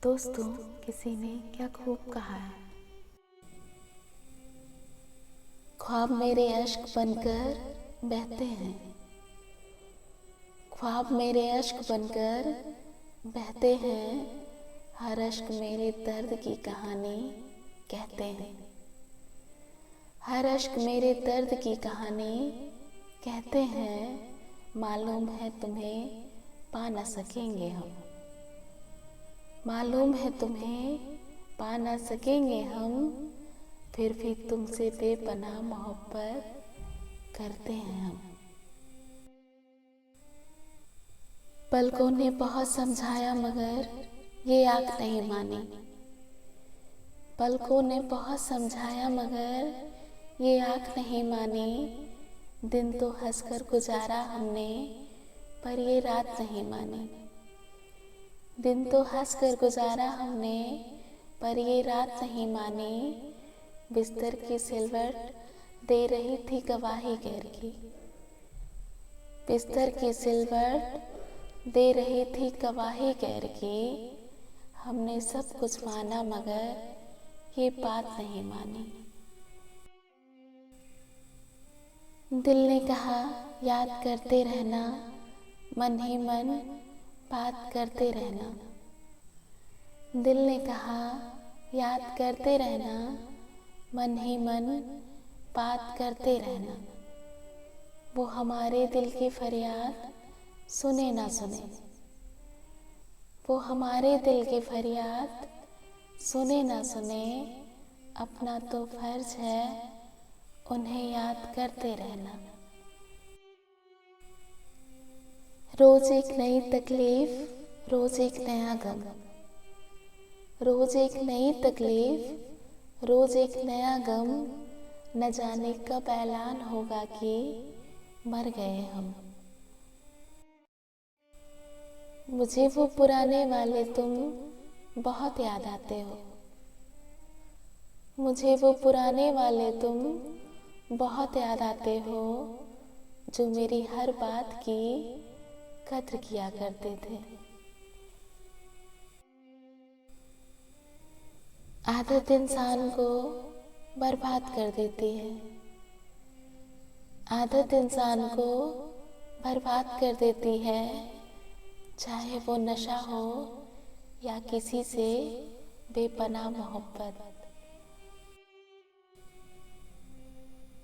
दोस्तों, किसी ने क्या खूब कहा है, ख्वाब मेरे अश्क बनकर बहते हैं, ख्वाब मेरे अश्क बनकर बहते हैं, हर अश्क मेरे दर्द की कहानी कहते हैं, हर अश्क मेरे दर्द की कहानी कहते हैं, मालूम है तुम्हें पा न सकेंगे हम, मालूम है तुम्हें पा न सकेंगे हम, फिर भी तुमसे बेपनाह मोहब्बत करते हैं हम। पलकों ने बहुत समझाया मगर ये आंख नहीं मानी, पलकों ने बहुत समझाया मगर ये आंख नहीं मानी, दिन तो हंसकर गुजारा हमने पर ये रात नहीं मानी, दिन तो हंसकर गुजारा हमने पर ये रात नहीं मानी, बिस्तर की सिलवट दे रही थी गवाही गैर की, बिस्तर की सिलवट दे रही थी गवाही गैर की, हमने सब कुछ माना मगर ये बात नहीं मानी। दिल ने कहा याद करते रहना, मन ही मन बात करते रहना, दिल ने कहा याद करते रहना, मन ही मन बात करते रहना, वो हमारे दिल की फरियाद सुने ना सुने, वो हमारे दिल की फरियाद सुने ना सुने, अपना तो फर्ज है उन्हें याद करते रहना। रोज एक नई तकलीफ, रोज एक नया गम, रोज एक नई तकलीफ, रोज एक नया गम, न जाने कब ऐलान होगा कि मर गए हम। मुझे वो पुराने वाले तुम बहुत याद आते हो, मुझे वो पुराने वाले तुम बहुत याद आते हो, जो मेरी हर बात की कद्र किया करते थे। आदत इंसान को बर्बाद कर देती है, आदत इंसान को बर्बाद कर देती है, चाहे वो नशा हो या किसी से बेपनाह मोहब्बत।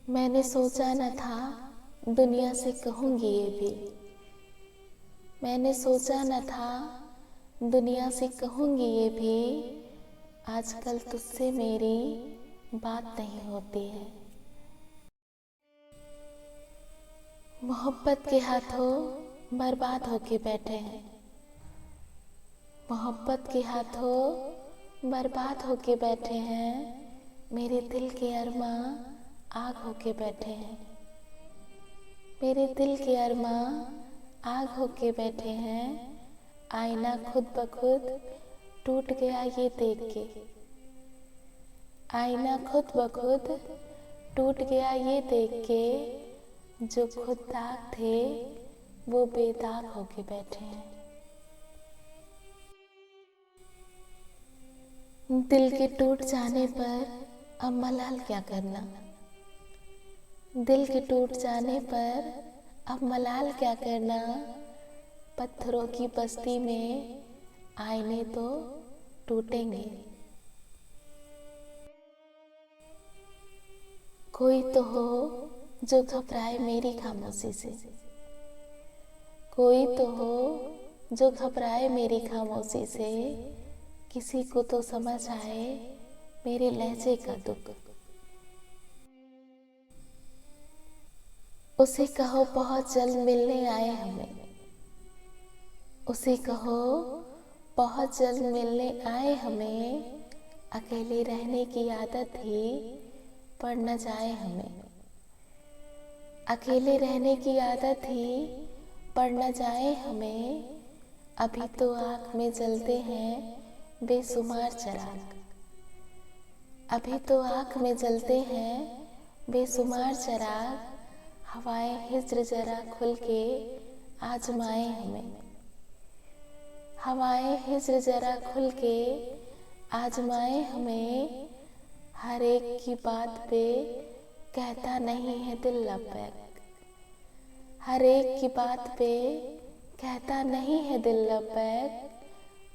मैंने सोचा न था दुनिया से कहूँगी ये भी, मैंने सोचा न था दुनिया से कहूँगी ये भी, आजकल तुझसे मेरी बात नहीं होती है। मोहब्बत के हाथों बर्बाद होके बैठे हैं, मोहब्बत के हाथों बर्बाद होके बैठे हैं, मेरे दिल के अरमां आग होके बैठे हैं, मेरे दिल के अरमां आग होके बैठे हैं, आईना खुद ब खुद टूट गया ये देख के, आईना खुद ब खुद टूट गया ये देख के, जो खुद दाग थे वो बेदाग होके बैठे हैं। दिल के टूट जाने पर अब मलाल क्या करना, दिल के टूट जाने पर अब मलाल क्या करना, पत्थरों की बस्ती में आईने तो टूटेंगे। कोई तो हो जो घबराए मेरी खामोशी से, कोई तो हो जो घबराए मेरी खामोशी से, किसी को तो समझ आए मेरे लहजे का दुख। उसे कहो बहुत जल्द मिलने आए हमें, उसे कहो बहुत जल्द मिलने आए हमें, अकेले रहने की आदत ही पड़ न जाए हमें, अकेले रहने की आदत ही पड़ न जाए हमें, अभी तो आँख में जलते हैं बेशुमार चिराग, अभी तो आँख में जलते हैं बेशुमार चिराग, हवाएं हिज्र जरा खुल के आजमाए हमें, हवाएं हिज्र जरा खुल के आजमाए हमें, हर एक की बात पे कहता नहीं है दिल लबैक। हर एक की बात पे कहता नहीं है दिल लबैक,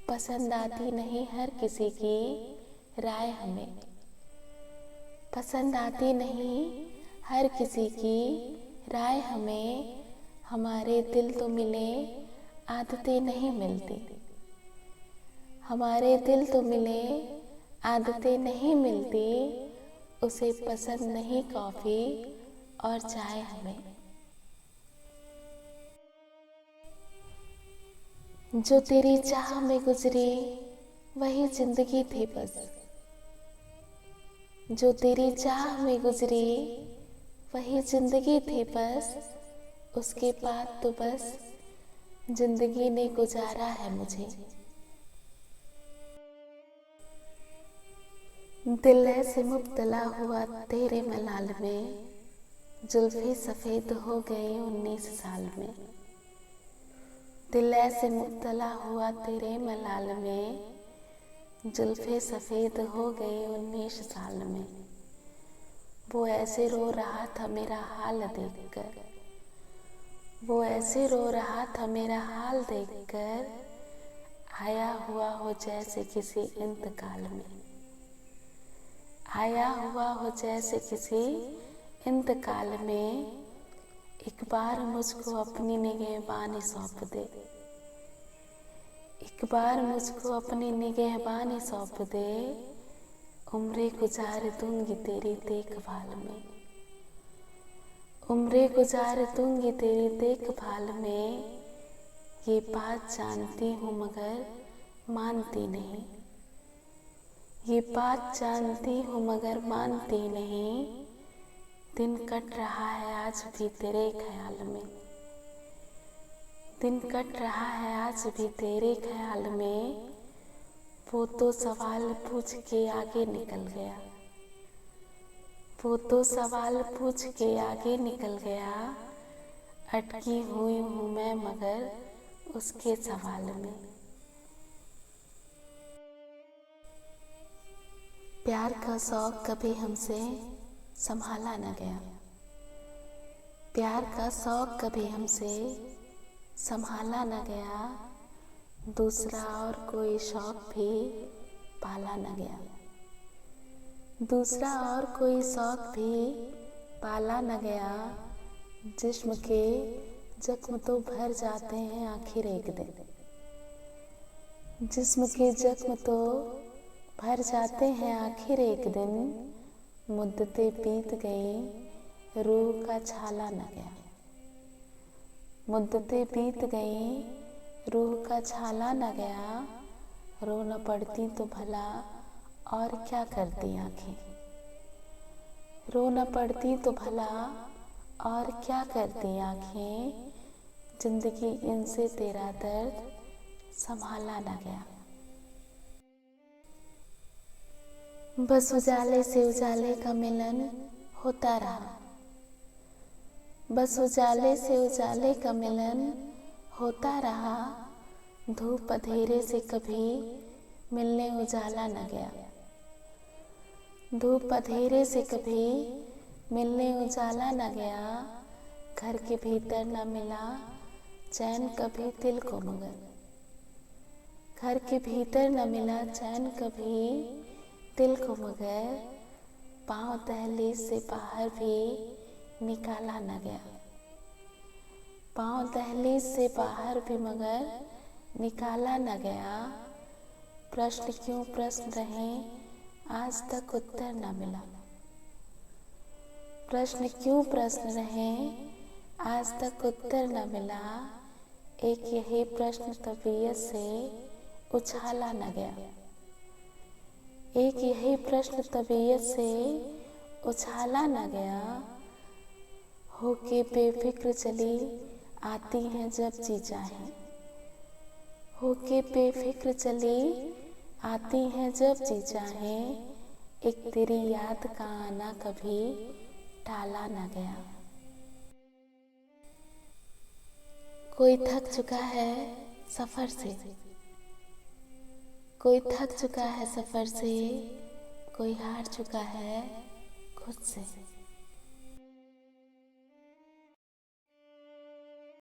पसंद आती नहीं हर किसी की राय हमें। पसंद आती नहीं हर किसी की राय हमें, हमारे दिल तो मिले आदतें नहीं मिलती। हमारे दिल तो मिले आदतें नहीं मिलती, उसे पसंद नहीं कॉफ़ी और चाय हमें। जो तेरी चाह में गुजरी वही जिंदगी थी बस। जो तेरी चाह में गुजरी वही जिंदगी थी बस, उसके बाद तो बस जिंदगी ने गुजारा है मुझे। दिल ऐसे मुब्तला हुआ तेरे मलाल में, जुल्फ़े सफ़ेद हो गई 19 साल में। दिल ऐसे मुब्तला हुआ तेरे मलाल में, जुल्फ़े सफ़ेद हो गई 19 साल में। वो ऐसे रो रहा था मेरा हाल देखकर, वो ऐसे रो रहा था मेरा हाल देखकर, आया हुआ हो जैसे किसी इंतकाल में। आया हुआ हो जैसे किसी इंतकाल में, एक बार मुझको अपनी निगहबानी सौंप दे। एक बार मुझको अपनी निगहबानी सौंप दे, उम्रें गुजार दूंगी तेरी देखभाल में। उम्रें गुजार दूंगी तेरी देखभाल में, ये बात जानती हूँ मगर मानती नहीं। ये बात जानती हूँ मगर मानती नहीं, दिन कट रहा है आज भी तेरे ख्याल में। दिन कट रहा है आज भी तेरे ख्याल में, वो तो सवाल पूछ के आगे निकल गया। वो तो सवाल पूछ के आगे निकल गया, अटकी हुई हूँ मैं मगर उसके सवाल में। प्यार का शौक कभी हमसे संभाला न गया। प्यार का शौक कभी हमसे संभाला न गया, दूसरा और कोई शौक भी पाला न गया। दूसरा और कोई शौक भी पाला न गया, जिस्म के जख्म तो भर जाते हैं आखिर एक दिन। जिस्म के जख्म तो भर जाते हैं आखिर एक दिन, मुद्दतें बीत गई रूह का छाला न गया। मुद्दतें बीत गई रूह का छाला न गया, रो न पड़ती तो भला और क्या करती आँखें। रो न पड़ती तो भला और क्या करती आँखें, जिंदगी इनसे तेरा दर्द संभाला न गया। बस उजाले से उजाले का मिलन होता रहा। बस उजाले से उजाले का मिलन होता रहा, धूप अंधेरे से कभी मिलने उजाला न गया। धूप अंधेरे से कभी मिलने उजाला न गया, घर के भीतर न मिला चैन कभी दिल को मगर। घर के भीतर न मिला चैन कभी दिल को मगर, पाँव दहलीज से बाहर भी निकाला न गया। पाँव दहलीज से बाहर भी मगर निकाला न गया, प्रश्न क्यों प्रश्न रहे आज तक उत्तर न मिला। प्रश्न क्यों प्रश्न रहे आज तक उत्तर न मिला, एक यही प्रश्न तबीयत से उछाला न गया। एक यही प्रश्न तबीयत से उछाला न गया, होके बेफिक्र चली आती हैं जब जी चाहे। होके बेफिक्र चली आती हैं जब जी चाहे, एक तेरी याद का आना कभी टाला न गया। कोई थक चुका है सफर से, कोई थक चुका है सफ़र से, कोई हार चुका है खुद से।